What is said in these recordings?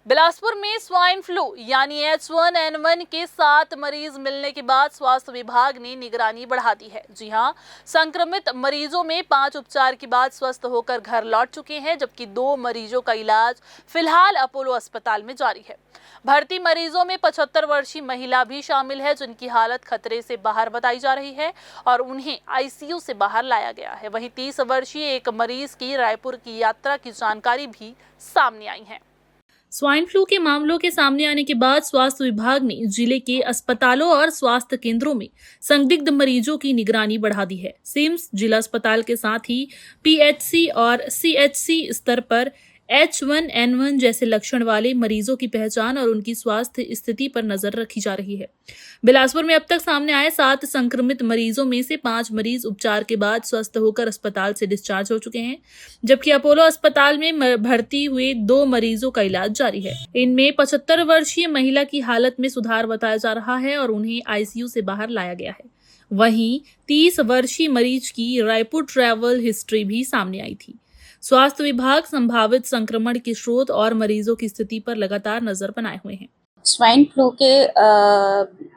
बिलासपुर में swine flu यानी H1N1 के 7 मरीज मिलने के बाद स्वास्थ्य विभाग ने निगरानी बढ़ा दी है। जी हां, संक्रमित मरीजों में 5 उपचार के बाद स्वस्थ होकर घर लौट चुके हैं, जबकि 2 मरीजों का इलाज फिलहाल अपोलो अस्पताल में जारी है। भर्ती मरीजों में 75 वर्षीय महिला भी शामिल है, जिनकी हालत खतरे से बाहर बताई जा रही है और उन्हें आईसीयू से बाहर लाया गया है। वहीं 30 वर्षीय एक मरीज की रायपुर की यात्रा की जानकारी भी सामने आई है। स्वाइन फ्लू के मामलों के सामने आने के बाद स्वास्थ्य विभाग ने जिले के अस्पतालों और स्वास्थ्य केंद्रों में संदिग्ध मरीजों की निगरानी बढ़ा दी है। सिम्स जिला अस्पताल के साथ ही पीएचसी और सीएचसी स्तर पर H1N1 जैसे लक्षण वाले मरीजों की पहचान और उनकी स्वास्थ्य स्थिति पर नजर रखी जा रही है। बिलासपुर में अब तक सामने आए 7 संक्रमित मरीजों में से 5 मरीज उपचार के बाद स्वस्थ होकर अस्पताल से डिस्चार्ज हो चुके हैं, जबकि अपोलो अस्पताल में भर्ती हुए 2 मरीजों का इलाज जारी है। इनमें 75 वर्षीय महिला की हालत में सुधार बताया जा रहा है और उन्हें आईसीयू से बाहर लाया गया है। वहीं 30 वर्षीय मरीज की रायपुर ट्रैवल हिस्ट्री भी सामने आई थी। स्वास्थ्य विभाग संभावित संक्रमण के स्रोत और मरीजों की स्थिति पर लगातार नजर बनाए हुए हैं। स्वाइन फ्लू के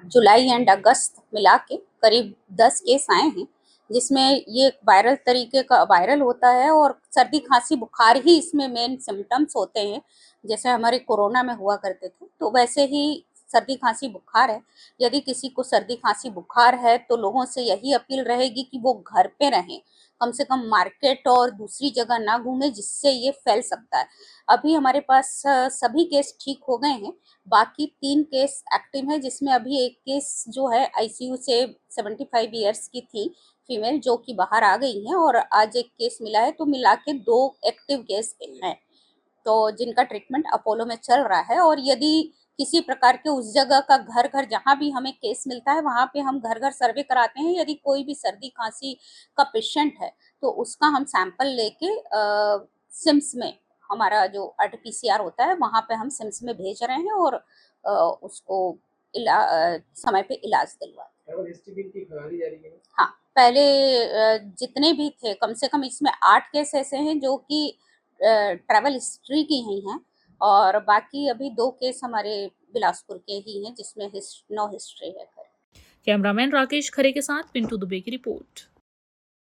जुलाई एंड अगस्त मिला के करीब 10 केस आए हैं, जिसमें ये वायरल तरीके का वायरल होता है और सर्दी खांसी बुखार ही इसमें मेन सिम्टम्स होते हैं। जैसे हमारे कोरोना में हुआ करते थे, तो वैसे ही सर्दी खांसी बुखार है। यदि किसी को सर्दी खांसी बुखार है तो लोगों से यही अपील रहेगी कि वो घर पे रहें, कम से कम मार्केट और दूसरी जगह ना घूमे, जिससे ये फैल सकता है। अभी हमारे पास सभी केस ठीक हो गए हैं, बाकी 3 केस एक्टिव हैं, जिसमें अभी एक केस जो है आईसीयू से 75 ईयर्स की थी फीमेल, जो कि बाहर आ गई है, और आज एक केस मिला है, तो मिला के 2 एक्टिव केस हैं, तो जिनका ट्रीटमेंट अपोलो में चल रहा है। और यदि किसी प्रकार के उस जगह का घर घर जहाँ भी हमें केस मिलता है वहाँ पे हम घर घर सर्वे कराते हैं। यदि कोई भी सर्दी खांसी का पेशेंट है तो उसका हम सैंपल लेके सिम्स में, हमारा जो आरटीपीसीआर होता है वहाँ पे हम सिम्स में भेज रहे हैं और उसको समय पे इलाज दिलवा। हाँ, पहले जितने भी थे, कम से कम इसमें 8 केस ऐसे हैं जो कि ट्रैवल हिस्ट्री की ही हैं, और बाकी अभी 2 केस हमारे बिलासपुर के ही हैं जिसमें नो हिस्ट्री है। कैमरामैन राकेश खरे के साथ पिंटू दुबे की रिपोर्ट।